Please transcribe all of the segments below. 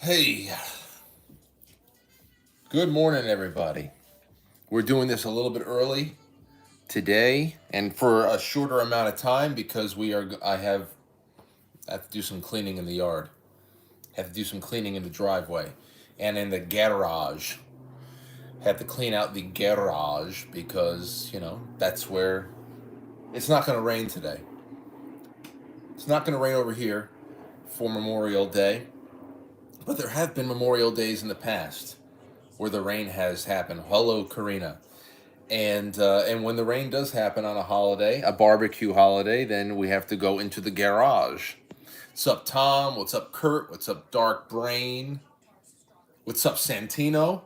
Hey, good morning, everybody. We're doing this a little bit early today and for a shorter amount of time because I have to do some cleaning in the yard. Have to do some cleaning in the driveway and in the garage. Have to clean out the garage because, that's where it's not going to rain today. It's not going to rain over here for Memorial Day, but there have been Memorial Days in the past where the rain has happened. Hello, Karina. And when the rain does happen on a holiday, a barbecue holiday, then we have to go into the garage. What's up, Tom? What's up, Kurt? What's up, Dark Brain? What's up, Santino?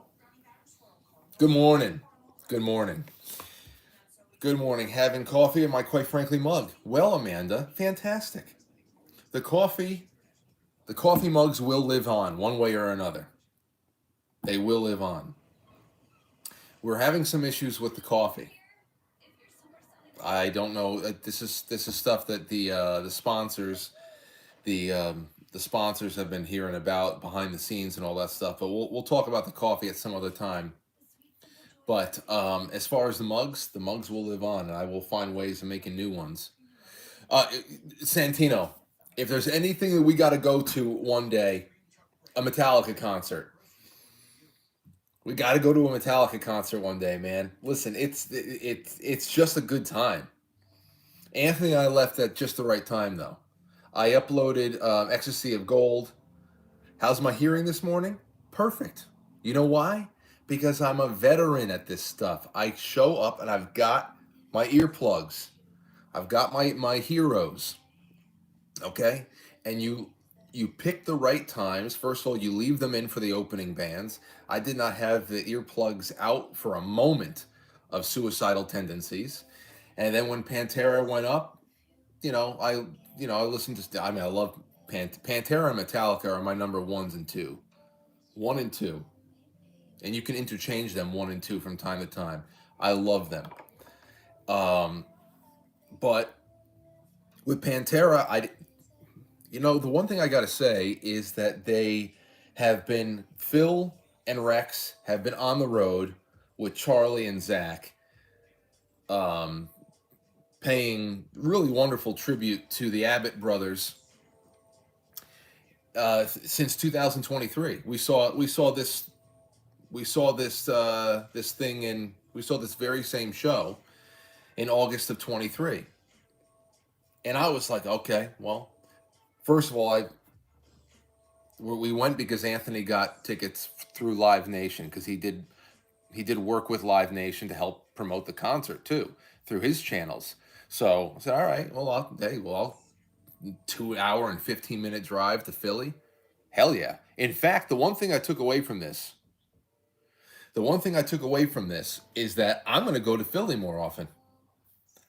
Good morning. Good morning. Good morning. Having coffee in my Quite Frankly mug. Well, Amanda, fantastic. The coffee, the coffee mugs will live on one way or another. They will live on. We're having some issues with the coffee. I don't know. This is stuff that the sponsors the sponsors have been hearing about behind the scenes and all that stuff. But we'll talk about the coffee at some other time. But as far as the mugs will live on, and I will find ways of making new ones. Uh, Santino, if there's anything that we got to go to one day, a Metallica concert. We got to go to a Metallica concert one day, man. Listen, it's just a good time. Anthony and I left at just the right time, though. I uploaded Ecstasy of Gold. How's my hearing this morning? Perfect. You know why? Because I'm a veteran at this stuff. I show up and I've got my earplugs. I've got my heroes. Okay? And you pick the right times. First of all, you leave them in for the opening bands. I did not have the earplugs out for a moment of suicidal tendencies. And then when Pantera went up, I listened to. I mean, I love Pantera and Metallica are my number ones and two, one and two, and you can interchange them one and two from time to time. I love them. Um, but with Pantera, the one thing I got to say is that Phil and Rex have been on the road with Charlie and Zach, um, paying really wonderful tribute to the Abbott brothers since 2023. We saw this very same show in August of 23, and I was like, okay, well, first of all, we went because Anthony got tickets through Live Nation because he did work with Live Nation to help promote the concert too through his channels. So I said, all right, well, I'll 2 hour and 15-minute drive to Philly. Hell yeah. In fact, the one thing I took away from this is that I'm going to go to Philly more often.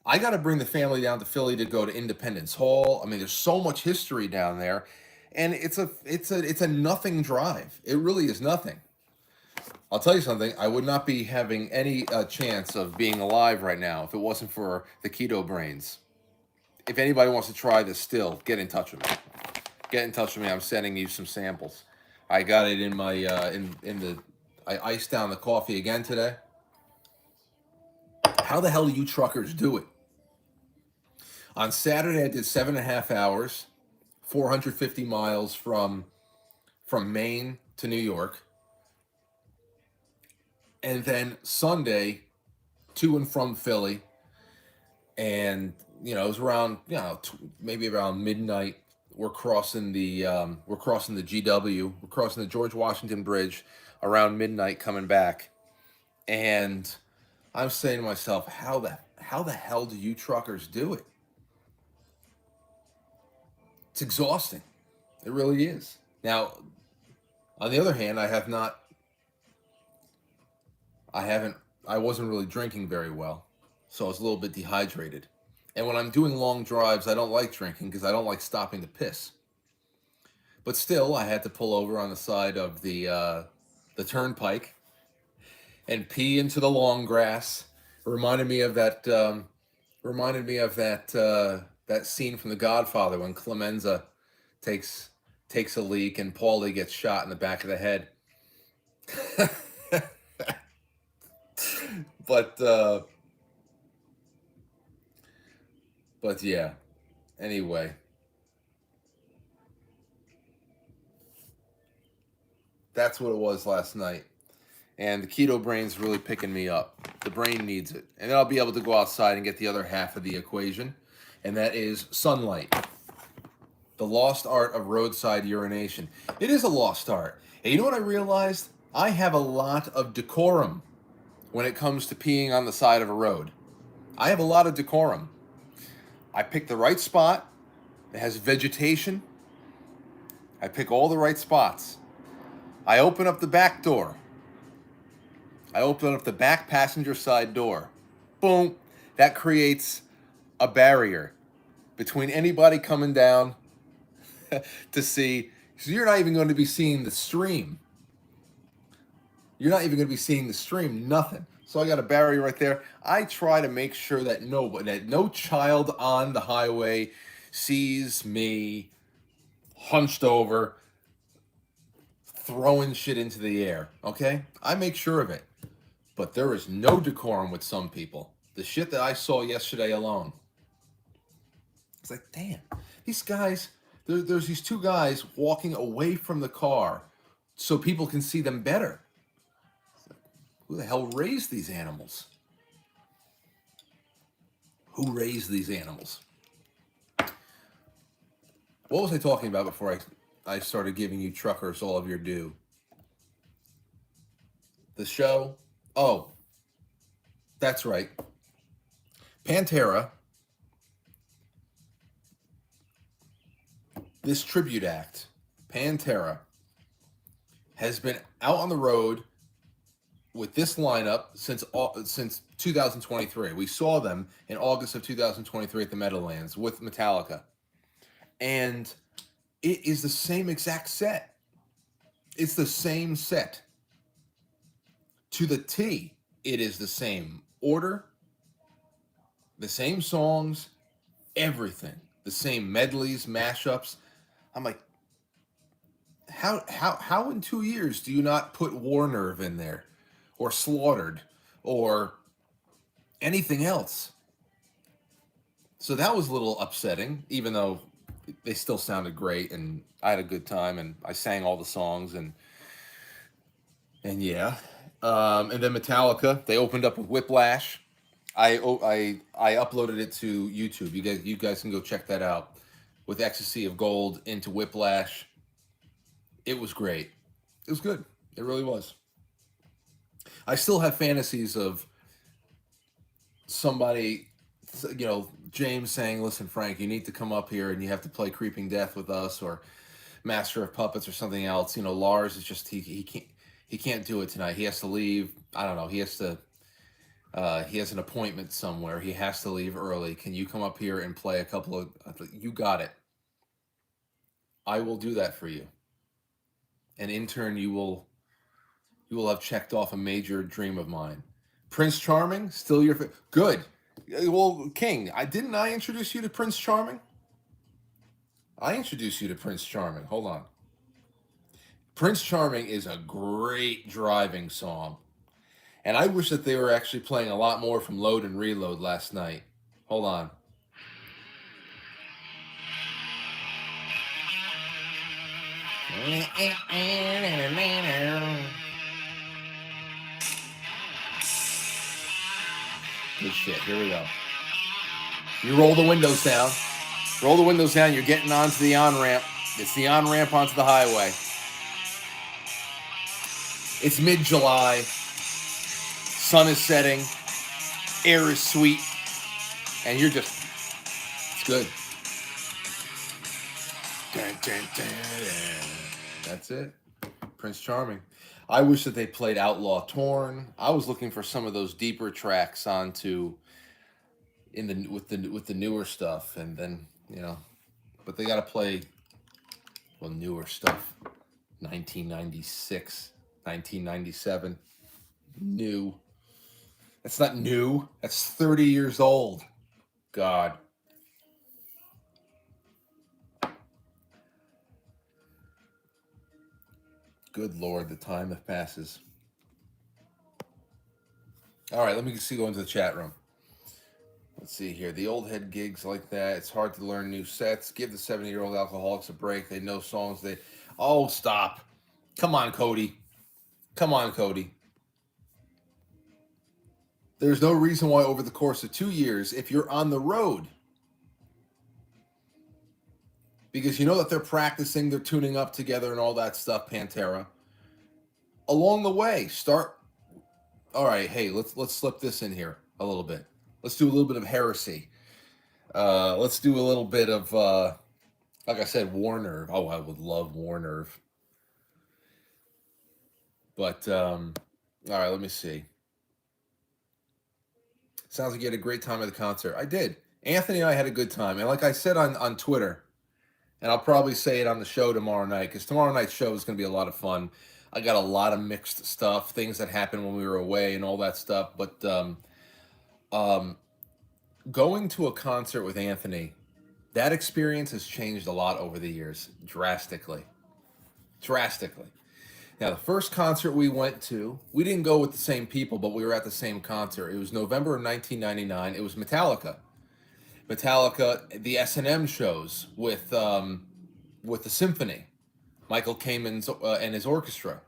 I got to bring the family down to Philly to go to Independence Hall. I mean, there's so much history down there, and it's a nothing drive. It really is nothing. I'll tell you something. I would not be having any chance of being alive right now if it wasn't for the Keto Brainz. If anybody wants to try this still, get in touch with me. Get in touch with me. I'm sending you some samples. I got it in my in the. I iced down the coffee again today. How the hell do you truckers do it? On Saturday, I did 7.5 hours, 450 miles from Maine to New York, and then Sunday, to and from Philly, and it was around maybe around midnight. We're crossing the GW. We're crossing the George Washington Bridge around midnight coming back, and I'm saying to myself, how the hell do you truckers do it? It's exhausting. It really is. Now, on the other hand, I wasn't really drinking very well, so I was a little bit dehydrated. And when I'm doing long drives, I don't like drinking because I don't like stopping to piss. But still, I had to pull over on the side of the turnpike and pee into the long grass. It reminded me of that. Reminded me of that scene from The Godfather when Clemenza takes takes a leak and Paulie gets shot in the back of the head. but yeah. Anyway, that's what it was last night. And the keto brain's really picking me up. The brain needs it. And then I'll be able to go outside and get the other half of the equation. And that is sunlight. The lost art of roadside urination. It is a lost art. And you know what I realized? I have a lot of decorum when it comes to peeing on the side of a road. I have a lot of decorum. I pick the right spot. It has vegetation. I pick all the right spots. I open up the back door. I open up the back passenger side door. Boom. That creates a barrier between anybody coming down to see. So you're not even going to be seeing the stream. You're not even going to be seeing the stream. Nothing. So I got a barrier right there. I try to make sure that no child on the highway sees me hunched over, throwing shit into the air. Okay? I make sure of it. But there is no decorum with some people. The shit that I saw yesterday alone. It's like, damn, these guys, there's these two guys walking away from the car so people can see them better. Like, who the hell raised these animals? Who raised these animals? What was I talking about before I started giving you truckers all of your due? The show? Oh, that's right. Pantera, this tribute act, Pantera, has been out on the road with this lineup since 2023. We saw them in August of 2023 at the Meadowlands with Metallica. And it is the same exact set. It's the same set. To the T, it is the same order, the same songs, everything. The same medleys, mashups. I'm like, how in 2 years do you not put War Nerve in there? Or Slaughtered? Or anything else? So that was a little upsetting, even though they still sounded great and I had a good time and I sang all the songs and yeah. And then Metallica, they opened up with Whiplash. I uploaded it to YouTube. You guys can go check that out. With Ecstasy of Gold into Whiplash. It was great. It was good. It really was. I still have fantasies of somebody, James saying, listen, Frank, you need to come up here and you have to play Creeping Death with us or Master of Puppets or something else. Lars is just, he can't do it tonight. He has to leave. I don't know. He has an appointment somewhere. He has to leave early. Can you come up here and play a couple of, you got it. I will do that for you. And in turn, you will have checked off a major dream of mine. Prince Charming, still your good. Well, King, didn't I introduce you to Prince Charming? I introduced you to Prince Charming. Hold on. Prince Charming is a great driving song. And I wish that they were actually playing a lot more from Load and Reload last night. Hold on. Good shit. Here we go. You roll the windows down. Roll the windows down. You're getting onto the on-ramp. It's the on-ramp onto the highway. It's mid-July. Sun is setting. Air is sweet. And you're just... It's good. Dun, dun, dun, dun. That's it. Prince Charming. I wish that they played Outlaw Torn. I was looking for some of those deeper tracks with the newer stuff, and then but they got to play newer stuff. 1996, 1997, new. That's not new. That's 30 years old. God. Good Lord, the time that passes. All right, let me see, go into the chat room. Let's see here. The old head gigs like that. It's hard to learn new sets. Give the 70-year-old alcoholics a break. They know songs. Oh, stop. Come on, Cody. Come on, Cody. There's no reason why over the course of 2 years, if you're on the road, because you know that they're practicing, they're tuning up together and all that stuff, Pantera. Along the way, start. All right, hey, let's slip this in here a little bit. Let's do a little bit of heresy. Let's do a little bit of, like I said, War Nerve. Oh, I would love War Nerve. But all right, let me see. Sounds like you had a great time at the concert. I did. Anthony and I had a good time, and like I said on Twitter, and I'll probably say it on the show tomorrow night, because tomorrow night's show is going to be a lot of fun. I got a lot of mixed stuff, things that happened when we were away and all that stuff. But going to a concert with Anthony, that experience has changed a lot over the years, drastically. Drastically. Now, the first concert we went to, we didn't go with the same people, but we were at the same concert. It was November of 1999. It was Metallica. Metallica, the S&M shows with the symphony, Michael Kamen's and his orchestra.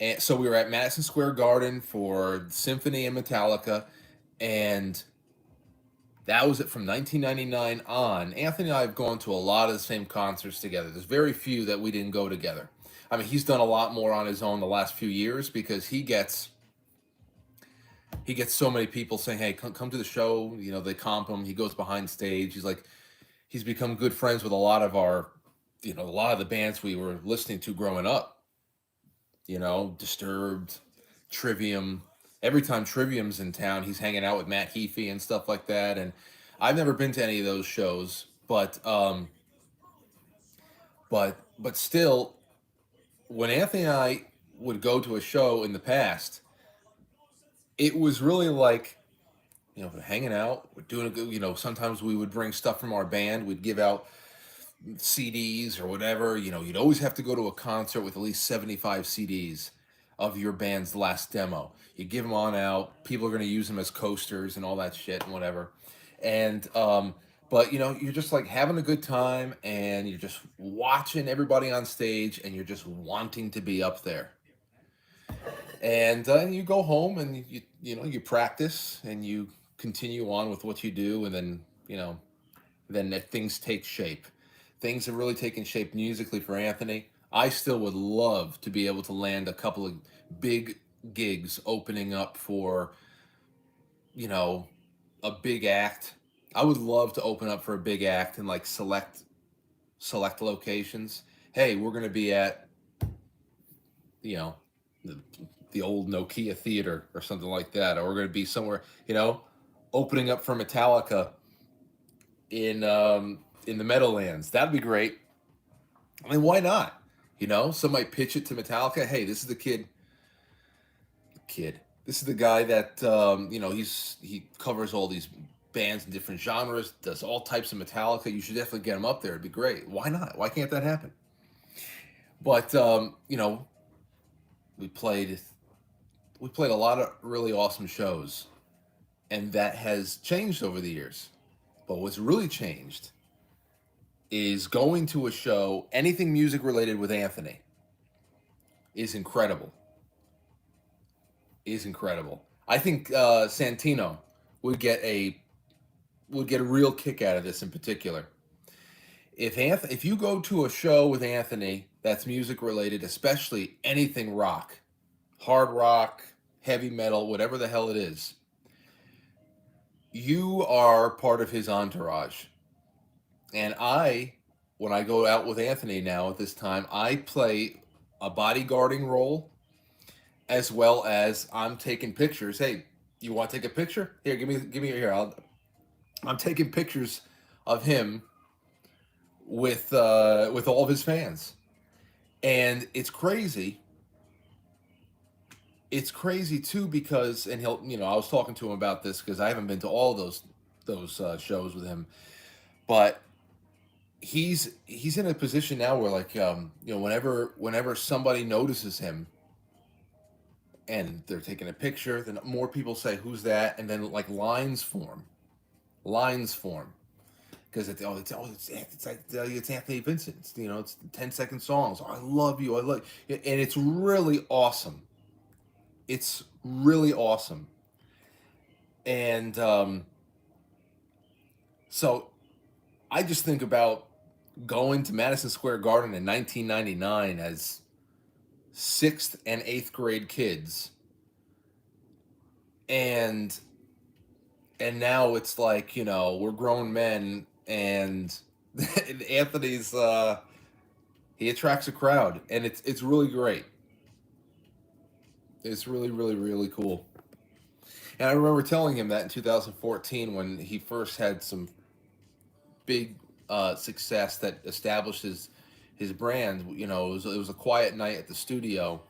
And so we were at Madison Square Garden for Symphony and Metallica, and that was it from 1999 on. Anthony and I have gone to a lot of the same concerts together. There's very few that we didn't go together. I mean, he's done a lot more on his own the last few years because he gets so many people saying, "Hey, come to the show." You know, they comp him. He goes behind stage. He's become good friends with a lot of a lot of the bands we were listening to growing up. You know, Disturbed, Trivium. Every time Trivium's in town, he's hanging out with Matt Heafy and stuff like that. And I've never been to any of those shows, but still, when Anthony and I would go to a show in the past, it was really like, we're hanging out, we're doing a good, sometimes we would bring stuff from our band, we'd give out CDs or whatever. You'd always have to go to a concert with at least 75 CDs of your band's last demo. You give them on out, people are going to use them as coasters and all that shit and whatever. And, but you're just like having a good time and you're just watching everybody on stage and you're just wanting to be up there. And you go home and you practice and you continue on with what you do, and then things take shape. Things have really taken shape musically for Anthony. I still would love to be able to land a couple of big gigs opening up for, a big act. I would love to open up for a big act in like select locations. Hey, we're going to be at, the old Nokia Theater or something like that, or we're going to be somewhere, opening up for Metallica in the Meadowlands. That'd be great. I mean, why not? Somebody pitch it to Metallica. Hey, this is the kid. This is the guy that he covers all these bands in different genres, does all types of Metallica. You should definitely get him up there. It'd be great. Why not? Why can't that happen? But we played a lot of really awesome shows, and that has changed over the years. But what's really changed is going to a show, anything music related with Anthony is incredible. I think Santino would get a real kick out of this in particular. If you go to a show with Anthony that's music related, especially anything rock, hard rock, heavy metal, whatever the hell it is, you are part of his entourage. And when I go out with Anthony now at this time, I play a bodyguarding role as well as I'm taking pictures. Hey, you want to take a picture? Here, give me your hair. I'm taking pictures of him with all of his fans. And it's crazy. It's crazy too because, and he'll, I was talking to him about this because I haven't been to all those shows with him, but he's in a position now where like whenever somebody notices him and they're taking a picture, then more people say who's that, and then like lines form because it's Anthony Vincent. It's 10-second songs. Oh, I love you. I love you. And it's really awesome. It's really awesome. And so I just think about going to Madison Square Garden in 1999 as 6th and 8th grade kids, and now it's like we're grown men, and Anthony's he attracts a crowd, and it's really great. It's really, really, really cool. And I remember telling him that in 2014 when he first had some big success that established his brand. It was a quiet night at the studio,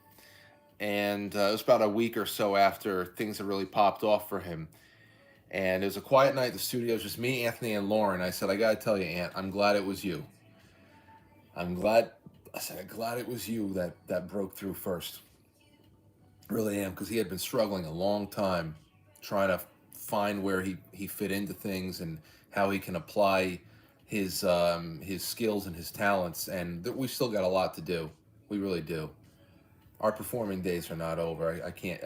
and it was about a week or so after things had really popped off for him. And it was a quiet night at the studio. It was just me, Anthony, and Lauren. I said, I gotta tell you, Ant, I'm glad it was you. I'm glad it was you that broke through first. Really am, because he had been struggling a long time trying to find where he fit into things and how he can apply his skills and his talents, and we still got a lot to do. We really do. Our performing days are not over. I can't.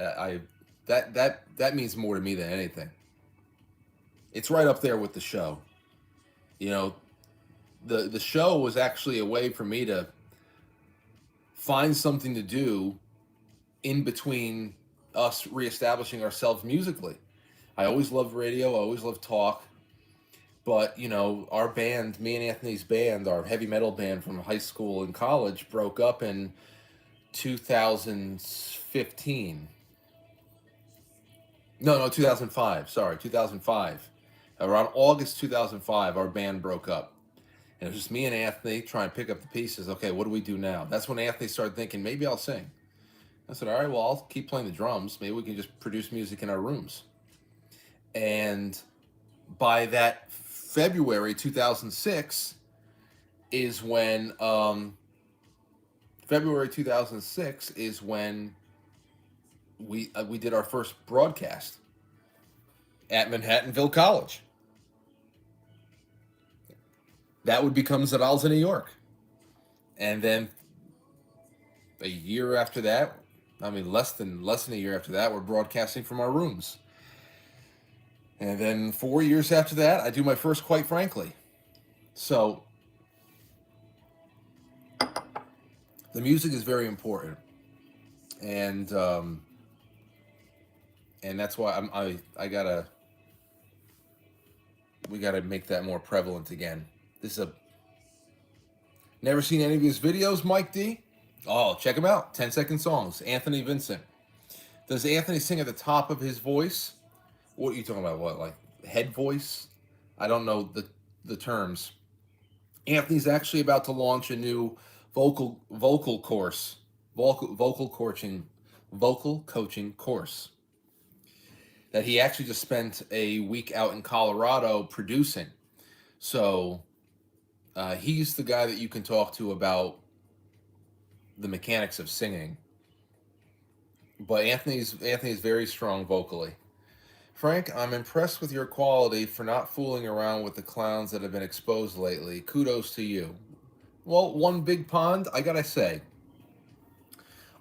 That means more to me than anything. It's right up there with the show. The show was actually a way for me to find something to do in between us reestablishing ourselves musically. I always loved radio. I always loved talk. But, our band, me and Anthony's band, our heavy metal band from high school and college, broke up in 2015. No, 2005. Sorry, 2005. Around August 2005, our band broke up. And it was just me and Anthony trying to pick up the pieces. Okay, what do we do now? That's when Anthony started thinking, maybe I'll sing. I said, all right, well, I'll keep playing the drums. Maybe we can just produce music in our rooms. And by that February 2006 is when we did our first broadcast at Manhattanville College. That would become Zadal's in New York. And then a year after that, less than a year after that, we're broadcasting from our rooms. And then 4 years after that, I do my first Quite Frankly. So the music is very important, and that's why we gotta make that more prevalent again. Never seen any of his videos, Mike D? Oh, check him out. 10-second songs. Anthony Vincent. Does Anthony sing at the top of his voice? What are you talking about? What, like head voice? I don't know the terms. Anthony's actually about to launch a new vocal course, vocal coaching course that he actually just spent a week out in Colorado producing. So he's the guy that you can talk to about the mechanics of singing. But Anthony's very strong vocally. Frank, I'm impressed with your quality for not fooling around with the clowns that have been exposed lately. Kudos to you. Well, one big pond, I gotta say,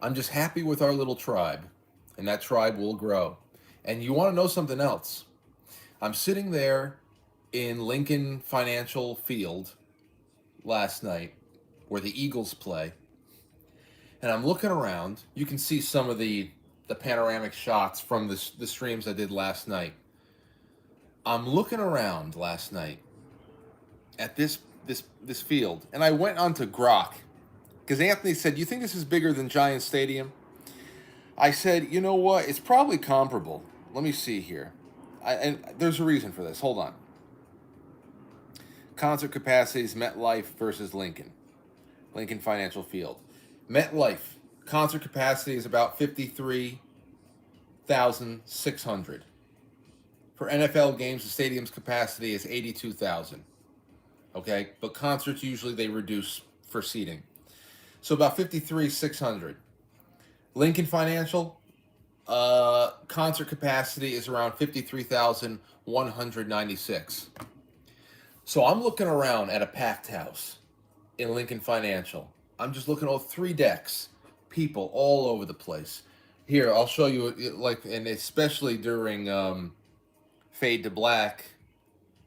I'm just happy with our little tribe, and that tribe will grow. And you want to know something else? I'm sitting there in Lincoln Financial Field last night, where the Eagles play, and I'm looking around. You can see some of the panoramic shots from the streams I did last night. I'm looking around last night at this field, and I went onto Grok because Anthony said, "You think this is bigger than Giant Stadium?" I said, "You know what? It's probably comparable." Let me see here. And there's a reason for this. Hold on. Concert capacities: MetLife versus Lincoln Financial Field. MetLife concert capacity is about 53,600. For NFL games, the stadium's capacity is 82,000. Okay, but concerts usually they reduce for seating. So about 53,600. Lincoln Financial, concert capacity is around 53,196. So I'm looking around at a packed house in Lincoln Financial. I'm just looking at all three decks, people all over the place. Here, I'll show you, like, and especially during Fade to Black.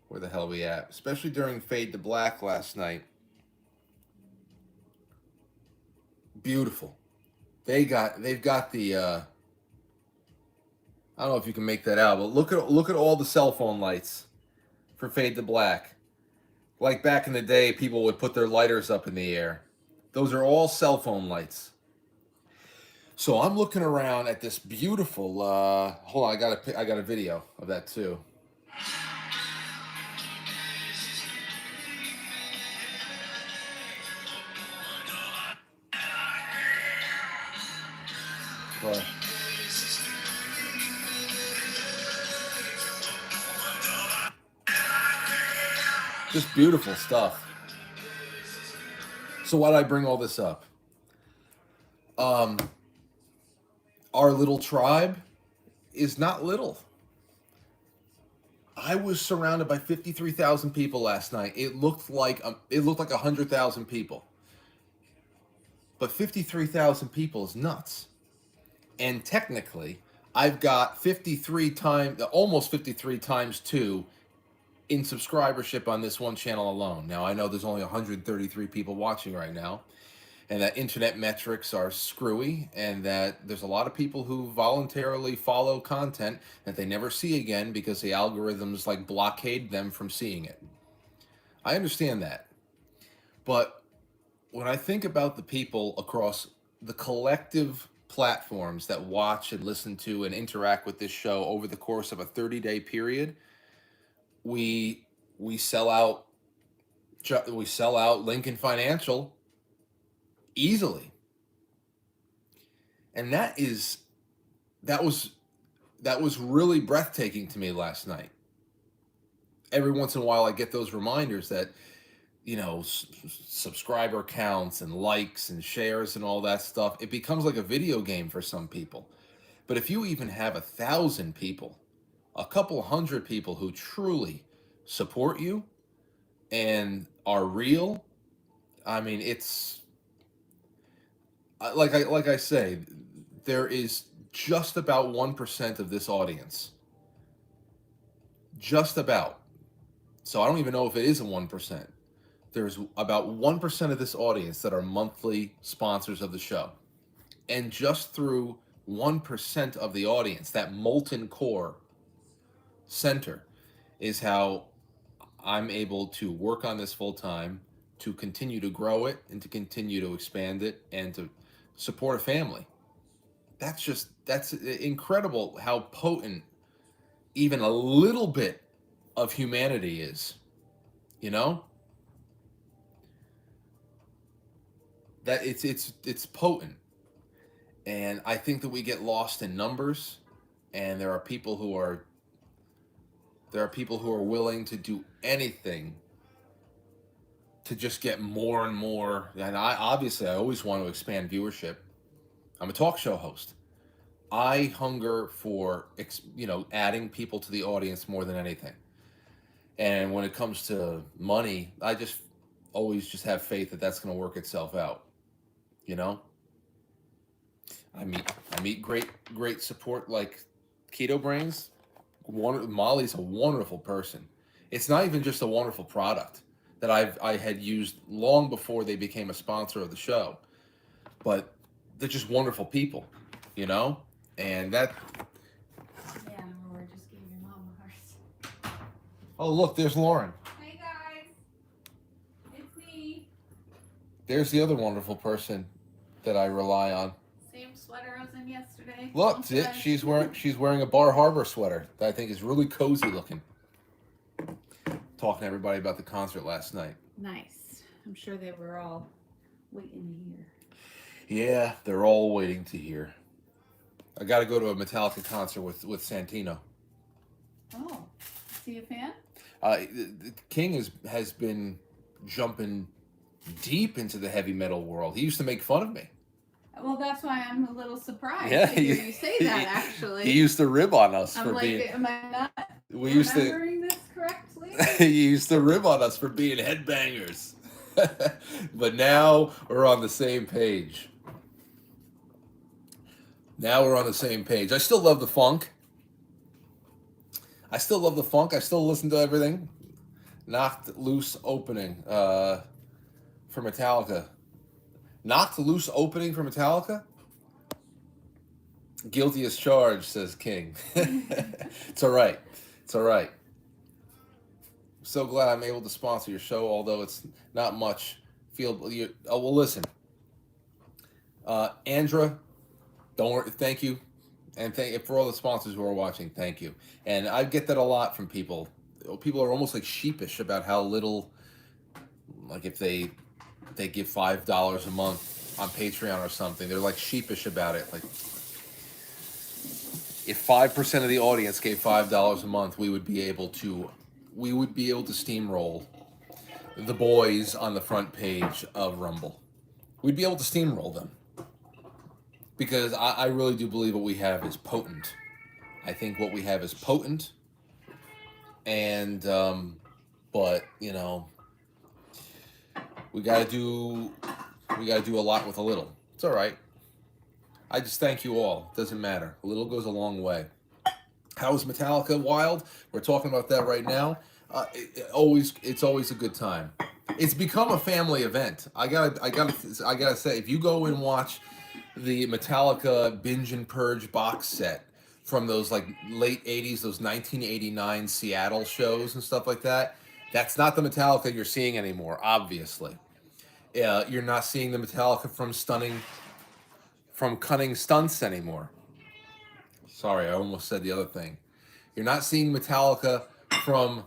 Where the hell are we at? Especially during Fade to Black last night. Beautiful. They've got the I don't know if you can make that out, but look at all the cell phone lights for Fade to Black. Like back in the day, people would put their lighters up in the air. Those are all cell phone lights. So I'm looking around at this beautiful. Hold on, I got a video of that too. But, just beautiful stuff. So why did I bring all this up? Our little tribe is not little. I was surrounded by 53,000 people last night. It looked like 100,000 people. But 53,000 people is nuts. And technically, I've got 53 times, almost 53 times 2 in subscribership on this one channel alone. Now, I know there's only 133 people watching right now, and that internet metrics are screwy, and that there's a lot of people who voluntarily follow content that they never see again because the algorithms like blockade them from seeing it. I understand that. But when I think about the people across the collective platforms that watch and listen to and interact with this show over the course of a 30-day period, we sell out Lincoln Financial easily. And that was really breathtaking to me last night. Every once in a while I get those reminders that, you know, subscriber counts and likes and shares and all that stuff, it becomes like a video game for some people. But if you even have 1,000 people, a couple hundred people who truly support you and are real, I mean, it's like I say, there is just about 1% of this audience. Just about. So I don't even know if it is a 1%. There's about 1% of this audience that are monthly sponsors of the show. And just through 1% of the audience, that molten core center, is how I'm able to work on this full time, to continue to grow it and to continue to expand it and to support a family. That's incredible how potent even a little bit of humanity is, you know? That it's potent. And I think that we get lost in numbers, and there are people who are willing to do anything to just get more and more. And I always want to expand viewership. I'm a talk show host. I hunger for adding people to the audience more than anything. And when it comes to money, I just always just have faith that that's going to work itself out. You know, I meet great support like Keto Brainz. Molly's a wonderful person. It's not even just a wonderful product that I had used long before they became a sponsor of the show, but they're just wonderful people, you know? And that... Yeah, we're just giving your mom a heart. Oh, look, there's Lauren. Hey, guys. It's me. There's the other wonderful person that I rely on. Same sweater I was in yesterday. Look, she's wearing a Bar Harbor sweater that I think is really cozy looking. Talking to everybody about the concert last night. Nice. I'm sure they were all waiting to hear. Yeah, they're all waiting to hear. I got to go to a Metallica concert with Santino. Oh, is he a fan? King has been jumping deep into the heavy metal world. He used to make fun of me. Well, that's why I'm a little surprised Yeah, to hear you say that, actually. He used to rib on us I'm for like, being. am I not We used to. remembering this correctly? He used to rib on us for being headbangers. But now we're on the same page. Now we're on the same page. I still love the funk. I still listen to everything. Knocked Loose opening for Metallica. Knocked Loose opening for Metallica? Guilty as charged, says King. It's all right. It's all right. So glad I'm able to sponsor your show, although it's not much. Well, listen. Andra, don't worry. Thank you. And for all the sponsors who are watching, thank you. And I get that a lot from people. People are almost like sheepish about how little, like if they give $5 a month on Patreon or something, they're like sheepish about it. Like if 5% of the audience gave $5 a month, we would be able to steamroll the boys on the front page of Rumble. We'd be able to steamroll them. Because I really do believe what we have is potent. I think what we have is potent. And, but, you know, we gotta do a lot with a little. It's all right. I just thank you all. Doesn't matter. A little goes a long way. How is Metallica Wild? We're talking about that right now. It's always a good time. It's become a family event. I gotta say, if you go and watch the Metallica Binge and Purge box set from those like late 80s, those 1989 Seattle shows and stuff like that, that's not the Metallica you're seeing anymore, obviously. You're not seeing the Metallica from Cunning Stunts anymore. Sorry, I almost said the other thing. You're not seeing Metallica from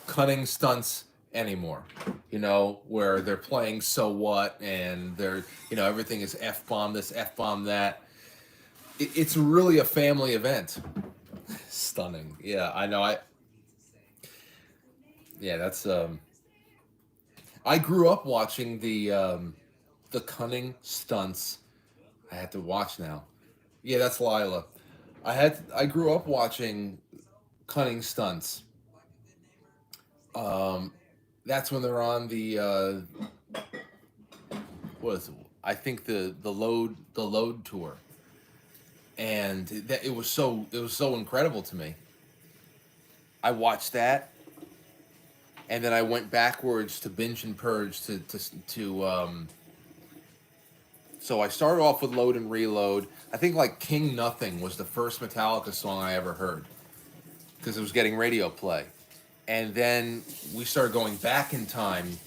Cunning Stunts anymore, you know, where they're playing So What and they're, you know, everything is F-bomb this, F-bomb that. It's really a family event. Stunning. Yeah, I know. That's I grew up watching the Cunning Stunts. I had to watch now. Yeah, that's Lila. I grew up watching Cunning Stunts. That's when they're on the I think the load tour, and that it was so incredible to me. I watched that, and then I went backwards to Binge and Purge to so I started off with Load and Reload. I think like King Nothing was the first Metallica song I ever heard because it was getting radio play. And then we started going back in time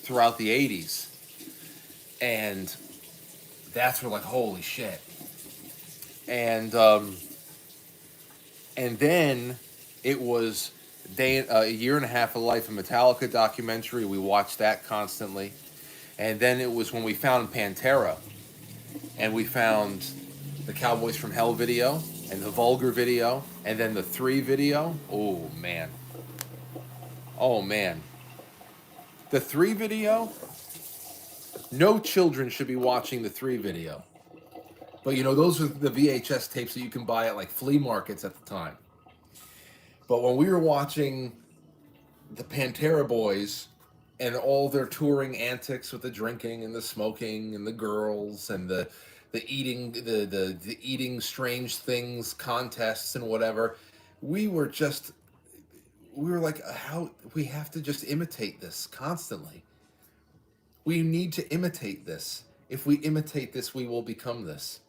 throughout the 80s. And that's where like, holy shit. And then it was a year and a half of Life of Metallica documentary. We watched that constantly. And then it was when we found Pantera. And we found the Cowboys from Hell video and the Vulgar video and then the 3 video. Oh, man. Oh, man. The 3 video? No children should be watching the 3 video. But, you know, those are the VHS tapes that you can buy at, like, flea markets at the time. But when we were watching the Pantera boys and all their touring antics with the drinking and the smoking and the girls and the eating, the eating strange things contests and whatever, we were like, how we have to just imitate this constantly. We need to imitate this. If we imitate this, we will become this.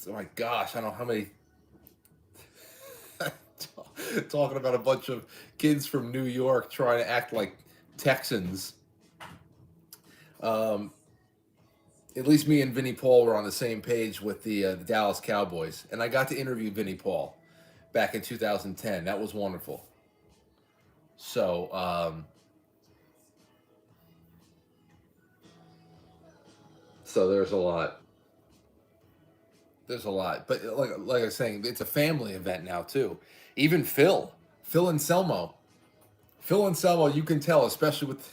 Oh my gosh, I don't know how many talking about a bunch of kids from New York trying to act like Texans. At least me and Vinnie Paul were on the same page with the Dallas Cowboys, and I got to interview Vinnie Paul back in 2010. That was wonderful. So, so there's a lot. There's a lot, but like I was saying, it's a family event now too. Even Phil Anselmo Phil Anselmo, you can tell, especially with,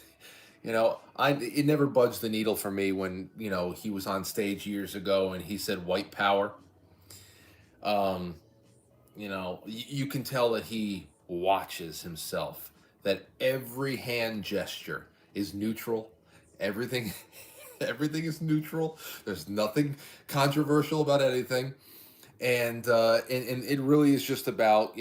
it never budged the needle for me when, he was on stage years ago and he said white power. Um, you can tell that he watches himself, that every hand gesture is neutral. Everything, everything is neutral. There's nothing controversial about anything. And it really is just about,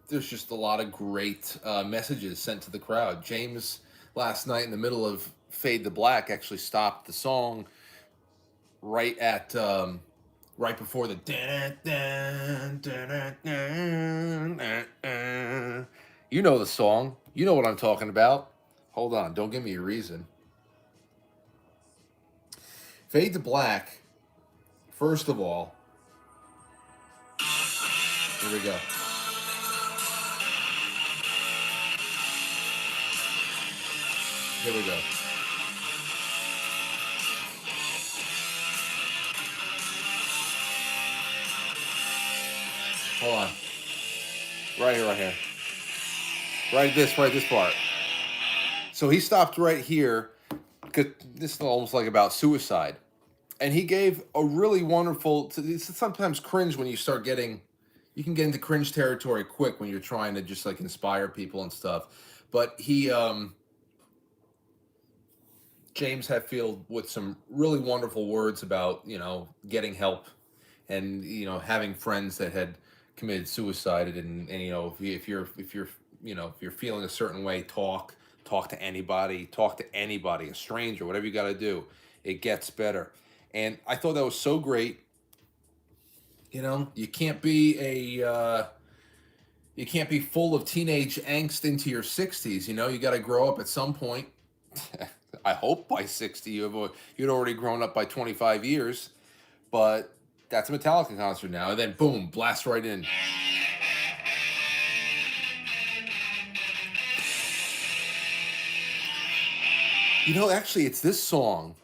there's just a lot of great messages sent to the crowd. James last night in the middle of Fade to Black actually stopped the song right at right before the you know the song. You know what I'm talking about. Hold on, don't give me a reason. Fade to Black, first of all, here we go. Here we go. Hold on. Right here, right here. Right this part. So he stopped right here because this is almost like about suicide. And he gave a really wonderful, it's sometimes cringe when you start getting, you can get into cringe territory quick when you're trying to just like inspire people and stuff. But James Hetfield with some really wonderful words about, getting help and, having friends that had committed suicide and if you're feeling a certain way, talk to anybody, a stranger, whatever you got to do, it gets better. And I thought that was so great. You can't be you can't be full of teenage angst into your 60s. You got to grow up at some point. I hope by 60 you'd already grown up by 25 years. But that's a Metallica concert now. And then boom, blast right in. Actually, it's this song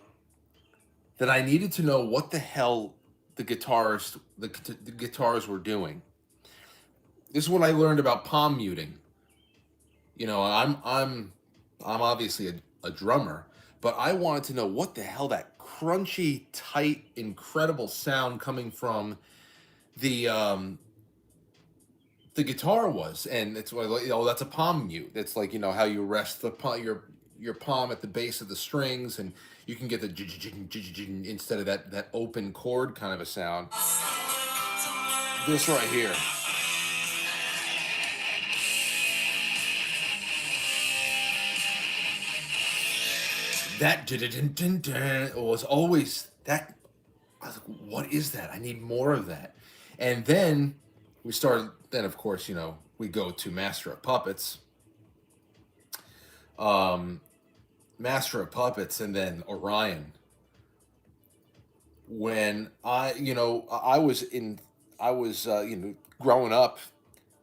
that I needed to know what the hell the guitars were doing. This is what I learned about palm muting. I'm obviously a drummer, but I wanted to know what the hell that crunchy, tight, incredible sound coming from the guitar was. And it's that's a palm mute. It's like how you rest your palm at the base of the strings, and you can get the instead of that open chord kind of a sound. This right here. That was always that. I was like, what is that? I need more of that. And then we started. Then of course, we go to Master of Puppets. Master of Puppets, and then Orion. When I was growing up,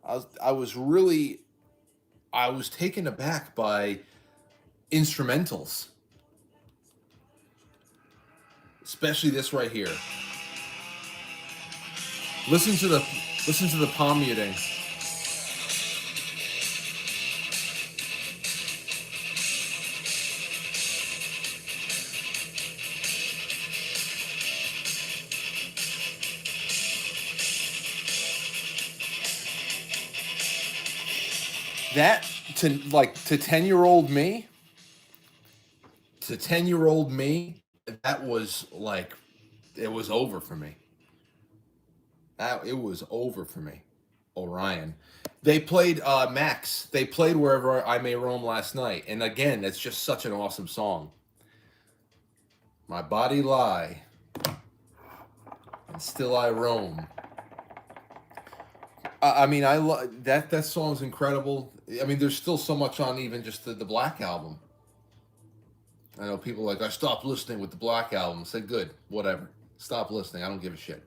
I was taken aback by instrumentals, especially this right here. Listen to the palm muting. That to 10-year-old me, that was like, it was over for me. It was over for me. Orion. They played Max. They played Wherever I May Roam last night. And again, it's just such an awesome song. My body lie, and still I roam. I mean, I love that song's incredible. I mean, there's still so much on even just the Black Album. I know people are like, I stopped listening with the Black Album. I said, good, whatever. Stop listening. I don't give a shit.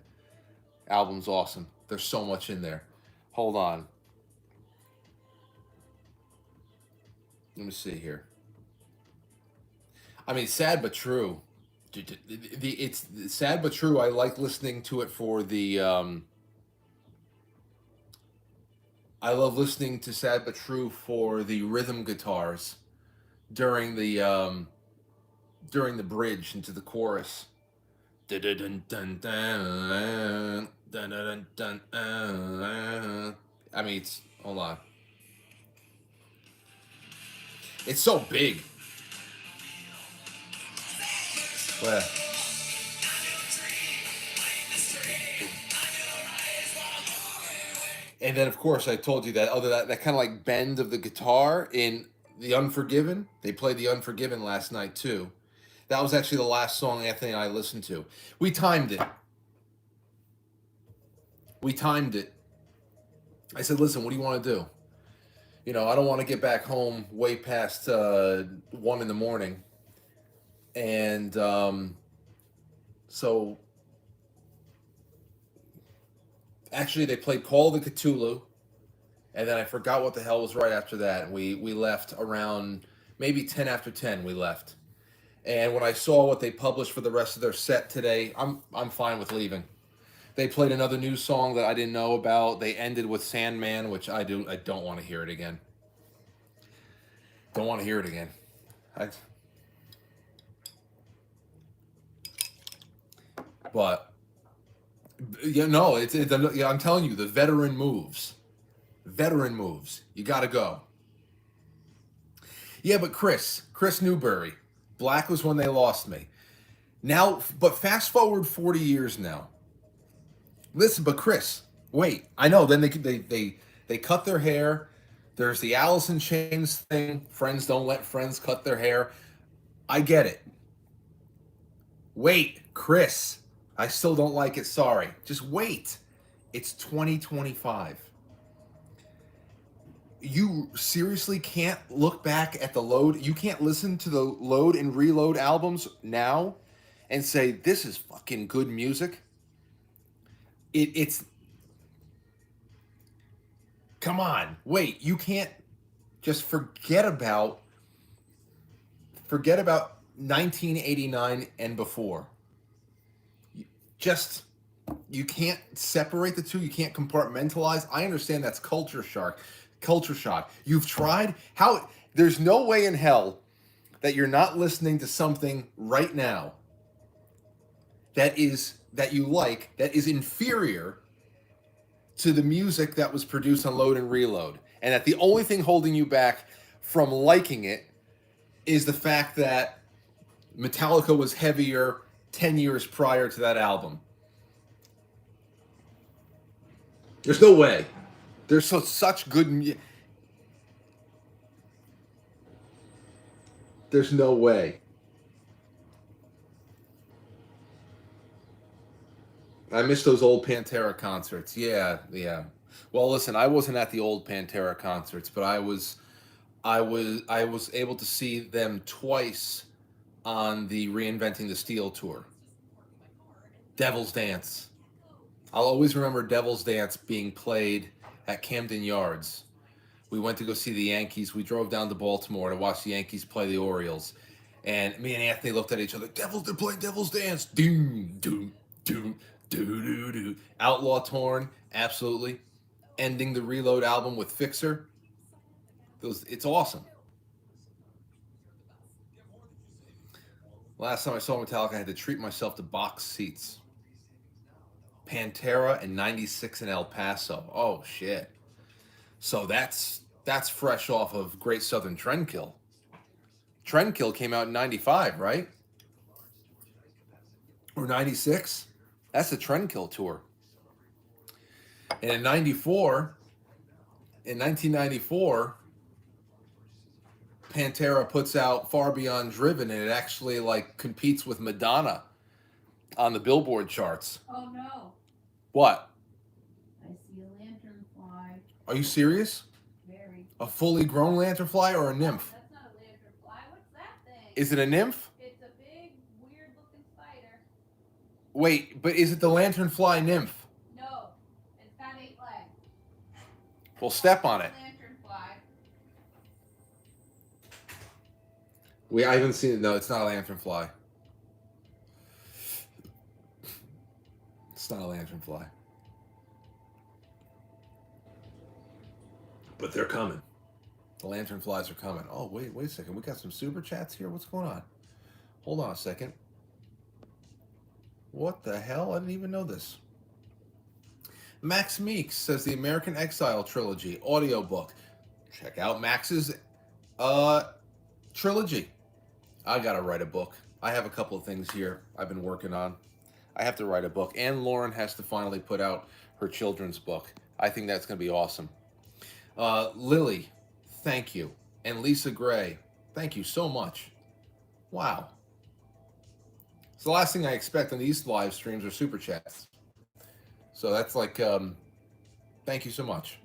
Album's awesome. There's so much in there. Hold on. Let me see here. I mean, sad but true. It's sad but true. I like listening to it for the. I love listening to Sad But True for the rhythm guitars during the bridge into the chorus. Dun-dun-dun-dun, dun-dun-dun-dun. I mean, it's, hold on. It's so big. Well, and then, of course, I told you that that kind of like bend of the guitar in The Unforgiven. They played The Unforgiven last night, too. That was actually the last song Anthony and I listened to. We timed it. We timed it. I said, listen, what do you want to do? You know, I don't want to get back home way past 1 in the morning. And so, actually, they played Call of the Cthulhu. And then I forgot what the hell was right after that. We left around maybe 10 after 10 we left. And when I saw what they published for the rest of their set today, I'm fine with leaving. They played another new song that I didn't know about. They ended with Sandman, which I don't want to hear it again. Don't want to hear it again. But yeah, no, I'm telling you, the veteran moves. Veteran moves. You got to go. Yeah, but Chris Newberry, Black was when they lost me. Now, but fast forward 40 years now. Listen, but Chris, wait. I know. Then they cut their hair. There's the Alice in Chains thing. Friends don't let friends cut their hair. I get it. Wait, Chris. I still don't like it. Sorry. Just wait. It's 2025. You seriously can't look back at the Load. You can't listen to the Load and Reload albums now and say, this is fucking good music. It's come on, wait, you can't just forget about 1989 and before. You can't separate the two. You can't compartmentalize. I understand that's culture shock. You've tried. There's no way in hell that you're not listening to something right now that you like, that is inferior to the music that was produced on Load and Reload. And that the only thing holding you back from liking it is the fact that Metallica was heavier 10 years prior to that album. There's no way. There's such good There's no way. I miss those old Pantera concerts. Yeah. Well, listen, I wasn't at the old Pantera concerts, but I was able to see them twice on the Reinventing the Steel tour. Devil's Dance. I'll always remember Devil's Dance being played at Camden Yards. We went to go see the Yankees. We drove down to Baltimore to watch the Yankees play the Orioles. And me and Anthony looked at each other. They're playing Devil's Dance. Doom, doom, doom, doo, doo, doo. Outlaw Torn, absolutely. Ending the Reload album with Fixer. It's awesome. Last time I saw Metallica, I had to treat myself to box seats. Pantera in '96 in El Paso. Oh, shit. So that's fresh off of Great Southern Trendkill. Trendkill came out in '95, right? Or '96? That's the Trendkill tour. And in 1994, Pantera puts out Far Beyond Driven, and it actually like competes with Madonna on the Billboard charts. Oh no. What? I see a lanternfly. Are you serious? Very. A fully grown lanternfly or a nymph? That's not a lanternfly. What's that thing? Is it a nymph? It's a big, weird-looking spider. Wait, but is it the lanternfly nymph? No, it's got 8 legs. Well, step on it. Lanternfly. I haven't seen it. No, it's not a lanternfly. It's not a lanternfly. But they're coming. The lanternflies are coming. Oh, wait a second. We got some super chats here. What's going on? Hold on a second. What the hell? I didn't even know this. Max Meeks says the American Exile trilogy audiobook. Check out Max's trilogy. I gotta write a book. I have a couple of things here I've been working on. I have to write a book. And Lauren has to finally put out her children's book. I think that's gonna be awesome. Lily, thank you. And Lisa Gray, thank you so much. Wow. So the last thing I expect on these live streams are super chats. So that's like, thank you so much.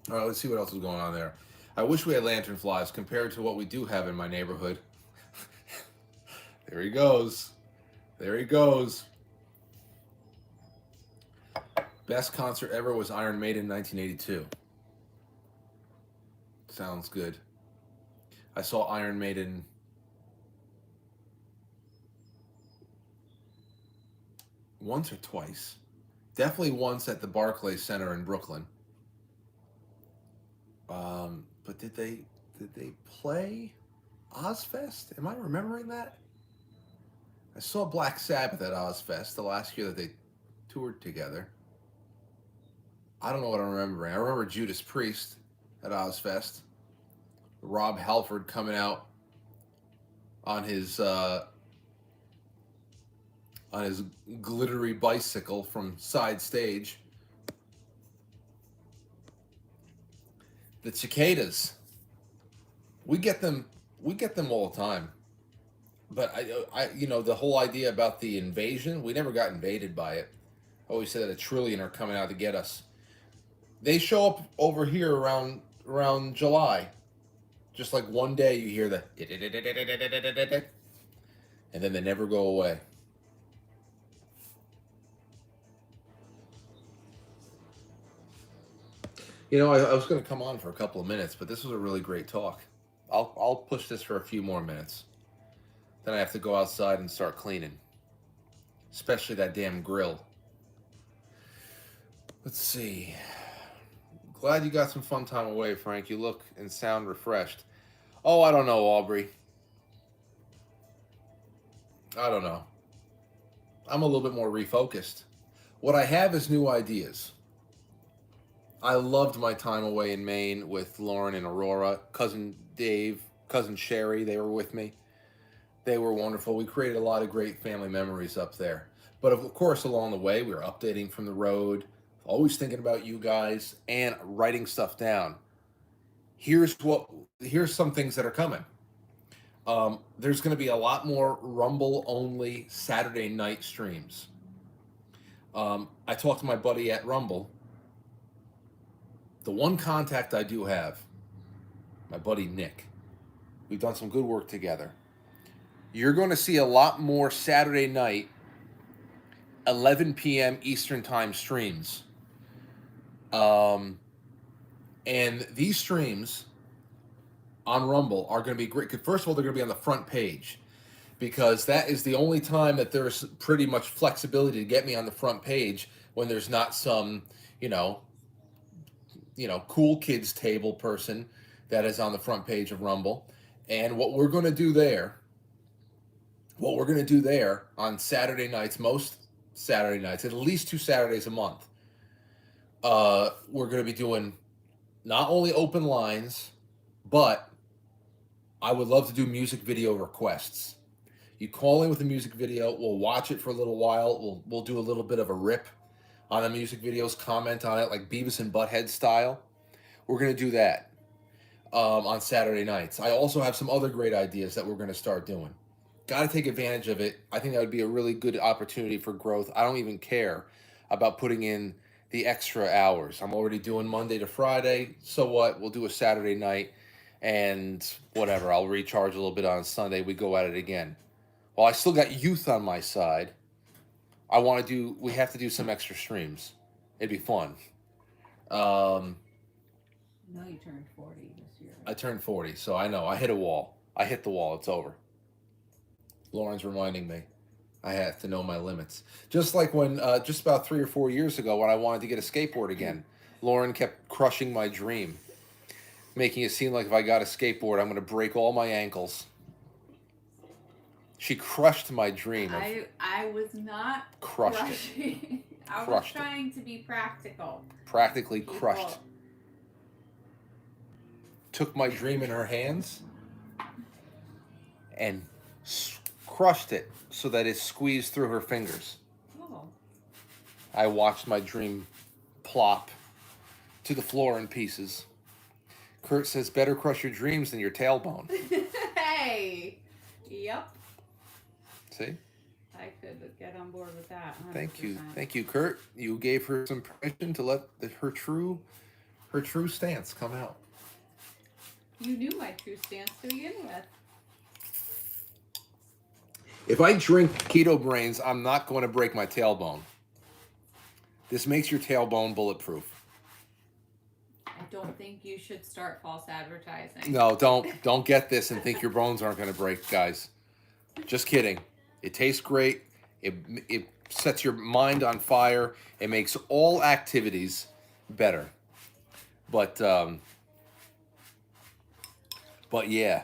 All right, let's see what else is going on there. I wish we had lanternflies compared to what we do have in my neighborhood. There he goes. There he goes. Best concert ever was Iron Maiden 1982. Sounds good. I saw Iron Maiden once or twice. Definitely once at the Barclays Center in Brooklyn. But did they play Ozfest? Am I remembering that? I saw Black Sabbath at Ozfest the last year that they toured together. I don't know what I'm remembering. I remember Judas Priest at Ozfest. Rob Halford coming out on his glittery bicycle from side stage. The cicadas, we get them all the time. But I the whole idea about the invasion, we never got invaded by it. I always said that a trillion are coming out to get us. They show up over here around July. Just like one day you hear the and then they never go away. I was going to come on for a couple of minutes, but this was a really great talk. I'll push this for a few more minutes. Then I have to go outside and start cleaning. Especially that damn grill. Let's see. Glad you got some fun time away, Frank. You look and sound refreshed. Oh, I don't know, Aubrey. I don't know. I'm a little bit more refocused. What I have is new ideas. I loved my time away in Maine with Lauren and Aurora, cousin Dave, cousin Sherry. They were with me. They were wonderful. We created a lot of great family memories up there. But of course, along the way, we were updating from the road, always thinking about you guys and writing stuff down. Here's some things that are coming. There's going to be a lot more Rumble-only Saturday night streams. I talked to my buddy at Rumble. The one contact I do have, my buddy Nick. We've done some good work together. You're going to see a lot more Saturday night, 11 p.m. Eastern Time streams. And these streams on Rumble are going to be great. First of all, they're going to be on the front page because that is the only time that there's pretty much flexibility to get me on the front page when there's not some, cool kids table person that is on the front page of Rumble. And what we're going to do there on Saturday nights, most Saturday nights, at least 2 Saturdays a month, we're going to be doing not only open lines, but I would love to do music video requests. You call in with a music video, we'll watch it for a little while, we'll do a little bit of a rip on the music videos, comment on it like Beavis and Butthead style. We're going to do that on Saturday nights. I also have some other great ideas that we're going to start doing. Got to take advantage of it. I think that would be a really good opportunity for growth. I don't even care about putting in the extra hours. I'm already doing Monday to Friday. So what? We'll do a Saturday night and whatever. I'll recharge a little bit on Sunday. We go at it again. Well, I still got youth on my side. We have to do some extra streams. It'd be fun. No, you turned 40 this year. I turned 40, so I know. I hit a wall. I hit the wall. It's over. Lauren's reminding me. I have to know my limits. Just like when, just about 3 or 4 years ago when I wanted to get a skateboard again. Lauren kept crushing my dream, making it seem like if I got a skateboard, I'm going to break all my ankles. She crushed my dream. I was not Crushed crushing. I was Crushed it. trying to be practical. Practically People. crushed. Took my dream in her hands and crushed it so that it squeezed through her fingers. Oh. I watched my dream plop to the floor in pieces. Kurt says, better crush your dreams than your tailbone. Hey. Yep. See? I could get on board with that. 100%. Thank you, Kurt. You gave her some permission to let her true stance come out. You knew my true stance to begin with. If I drink Keto Brainz, I'm not going to break my tailbone. This makes your tailbone bulletproof. I don't think you should start false advertising. No, don't get this and think your bones aren't going to break, guys. Just kidding. It tastes great. It sets your mind on fire. It makes all activities better. But yeah.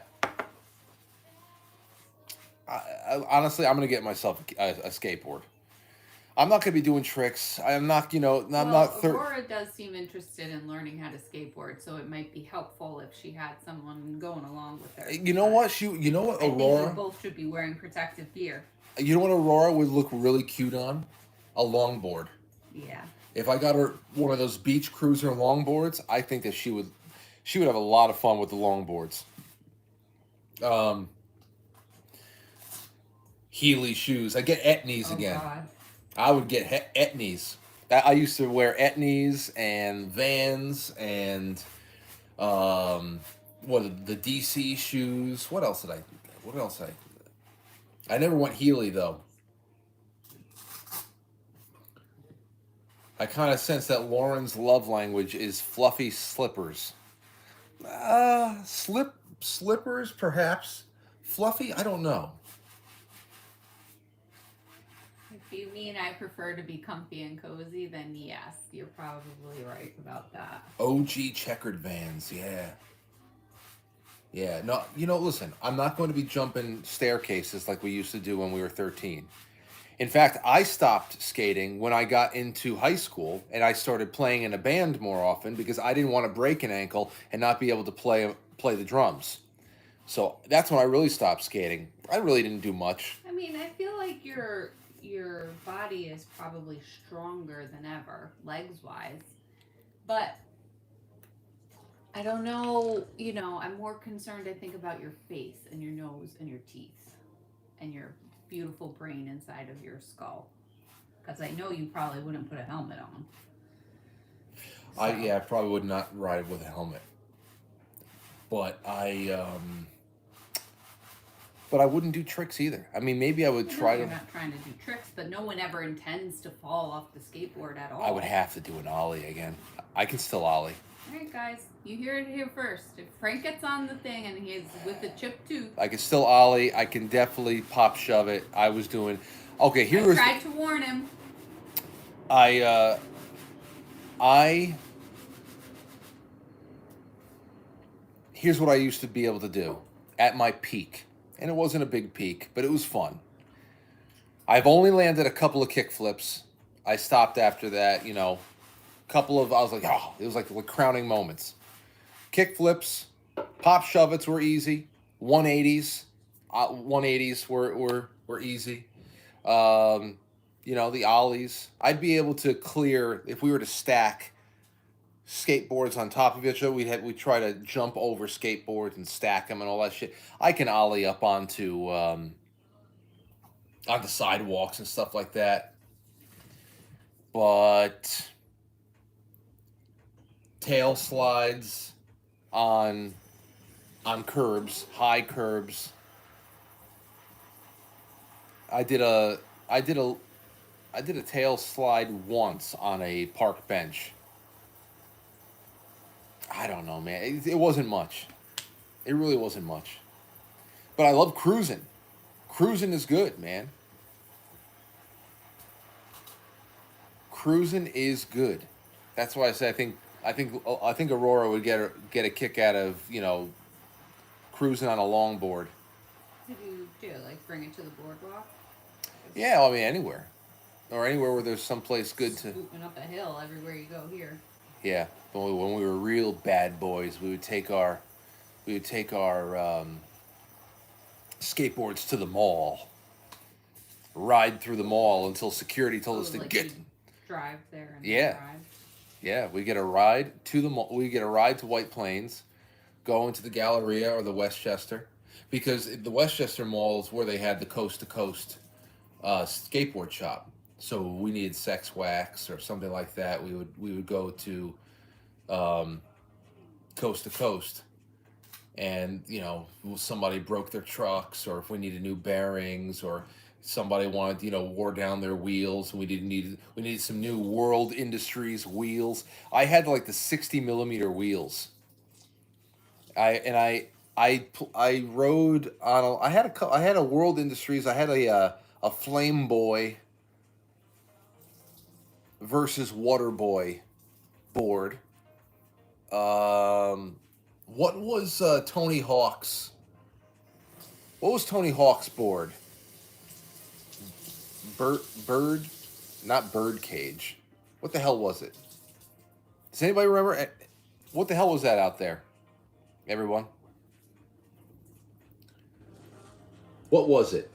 Honestly, I'm going to get myself a skateboard. I'm not going to be doing tricks. I'm not, Aurora does seem interested in learning how to skateboard, so it might be helpful if she had someone going along with her. You know what, I Aurora? think we both should be wearing protective gear. You know what Aurora would look really cute on? A longboard. Yeah. If I got her one of those beach cruiser longboards, I think that she would have a lot of fun with the longboards. Heely shoes. I get Etnies again. God. I would get Etnies. I used to wear Etnies and Vans and the DC shoes. What else did I never went Heely though. I kind of sense that Lauren's love language is fluffy slippers. Slippers perhaps. Fluffy, I don't know. If you mean I prefer to be comfy and cozy, then yes, you're probably right about that. OG checkered Vans, yeah. Yeah, no, listen, I'm not going to be jumping staircases like we used to do when we were 13. In fact, I stopped skating when I got into high school and I started playing in a band more often because I didn't want to break an ankle and not be able to play the drums. So that's when I really stopped skating. I really didn't do much. I mean, I feel like your body is probably stronger than ever, legs-wise. But I don't know, I'm more concerned, I think, about your face and your nose and your teeth and your beautiful brain inside of your skull. Because I know you probably wouldn't put a helmet on. So. I probably would not ride with a helmet. But I wouldn't do tricks either. I mean, maybe I would try to... You're not trying to do tricks, but no one ever intends to fall off the skateboard at all. I would have to do an ollie again. I can still ollie. All right, guys. You hear it here first. If Frank gets on the thing and he's with the chipped tooth... I can still ollie. I can definitely pop shove it. I was doing... Okay, here was... I tried to warn him. Here's what I used to be able to do at my peak. And it wasn't a big peak, but it was fun. I've only landed a couple of kick flips. I stopped after that, I was like, oh, it was like the crowning moments. Kick flips, pop shove-its were easy. 180s. 180s were easy. The ollies. I'd be able to clear, if we were to stack skateboards on top of each other, we'd try to jump over skateboards and stack them and all that shit. I can ollie up onto sidewalks and stuff like that. But tail slides on curbs, high curbs. I did a tail slide once on a park bench. I don't know, man. It wasn't much. It really wasn't much. But I love cruising. Cruising is good, man. Cruising is good. That's why I say I think I think Aurora would get a kick out of cruising on a longboard. What do you do? Like bring it to the boardwalk? Yeah, I mean anywhere, or anywhere where there's someplace good to. Scooping up a hill everywhere you go here. Yeah, when we were real bad boys, we would take our skateboards to the mall, ride through the mall until security told us to like get. you drive there and Yeah. drive. Yeah, we get a ride to the mall. We get a ride to White Plains, go into the Galleria or the Westchester, because the Westchester Mall is where they had the coast to coast skateboard shop. So we needed sex wax or something like that. We would go to coast to coast, and somebody broke their trucks, or if we needed new bearings, or somebody wanted wore down their wheels, and we needed some new World Industries wheels. I had like the 60 millimeter wheels. I rode on I had a World Industries. I had a Flame Boy versus Water Boy board. What was Tony Hawk's? What was Tony Hawk's board? Bird, not bird cage. What the hell was it? Does anybody remember? What the hell was that out there? Everyone. What was it?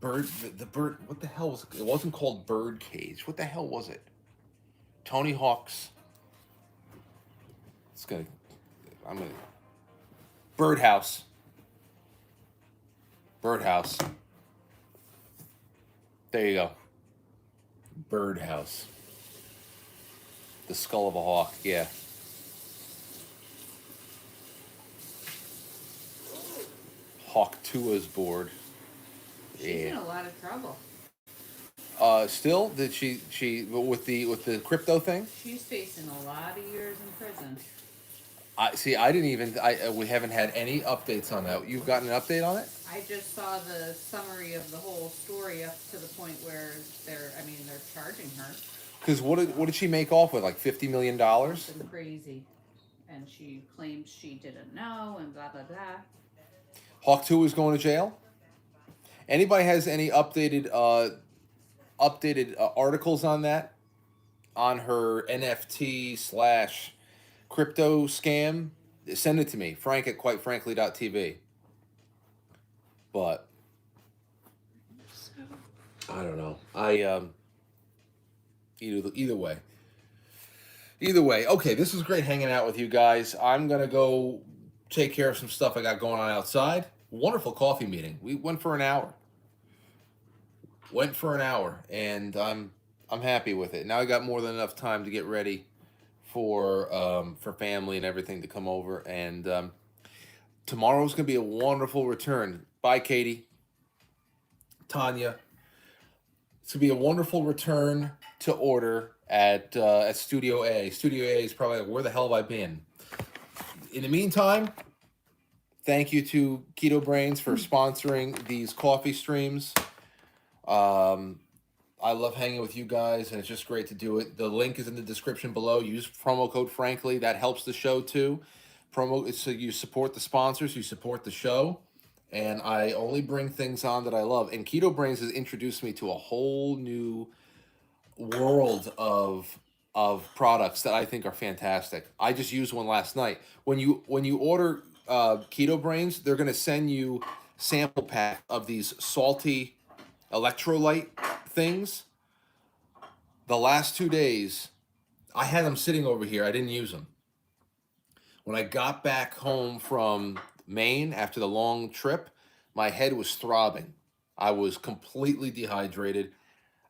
The bird. What the hell was it? It wasn't called bird cage. What the hell was it? Tony Hawk's. I'm gonna. Birdhouse. Birdhouse. There you go. Birdhouse. The skull of a hawk, yeah. Hawk Tua's board. She's in a lot of trouble. Still, did she with the crypto thing? She's facing a lot of years in prison. We haven't had any updates on that. You've gotten an update on it? I just saw the summary of the whole story up to the point where they're charging her. Because what did she make off with, like $50 million? Something crazy, and she claims she didn't know, and blah blah blah. Hawk 2 is going to jail. Anybody has any updated articles on that? On her NFT / crypto scam? Send it to me. Frank at quitefrankly.tv. But I don't know. Either way. Either way. Okay, this was great hanging out with you guys. I'm gonna go take care of some stuff I got going on outside. Wonderful coffee meeting. We went for an hour. And I'm happy with it. Now I got more than enough time to get ready for family and everything to come over. And tomorrow's gonna be a wonderful return. Bye, Katie. Tanya. It's gonna be a wonderful return to order at Studio A. Studio A is probably like, where the hell have I been? In the meantime, thank you to Keto Brainz for sponsoring these coffee streams. I love hanging with you guys, and it's just great to do it. The link is in the description below. Use promo code Frankly. That helps the show too. So you support the sponsors, you support the show, and I only bring things on that I love. And Keto Brainz has introduced me to a whole new world of products that I think are fantastic. I just used one last night. When you order Keto Brainz, they're gonna send you sample pack of these salty electrolyte things. The last 2 days, I had them sitting over here. I didn't use them. When I got back home from Maine after the long trip, my head was throbbing. I was completely dehydrated,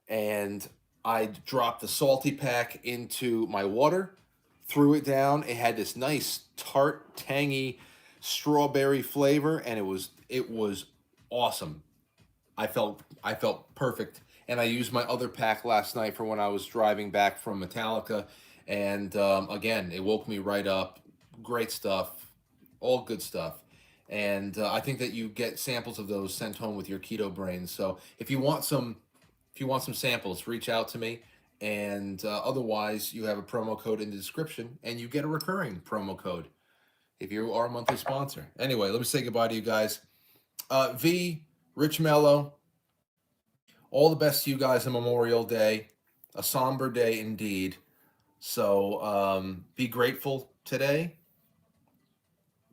and I dropped the salty pack into my water, threw it down. It had this nice tart, tangy strawberry flavor, and it was awesome. I felt perfect, and I used my other pack last night for when I was driving back from Metallica, and again, it woke me right up. Great stuff, all good stuff, and I think that you get samples of those sent home with your Keto Brainz. So if you want some samples, reach out to me, And otherwise, you have a promo code in the description, and you get a recurring promo code if you are a monthly sponsor. Anyway, let me say goodbye to you guys. V, Rich Mello, all the best to you guys on Memorial Day. A somber day indeed. So be grateful today.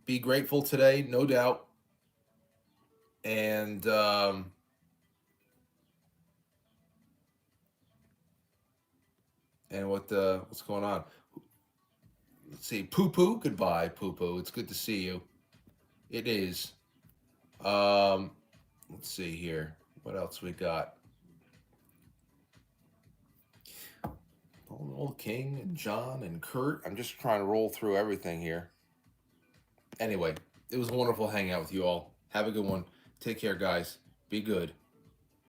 Be grateful today, no doubt. And what's going on? Let's see. Poo Poo, goodbye, Poo Poo. It's good to see you. It is. Let's see here. What else we got? Old King and John and Kurt. I'm just trying to roll through everything here. Anyway, it was wonderful hanging out with you all. Have a good one. Take care, guys. Be good.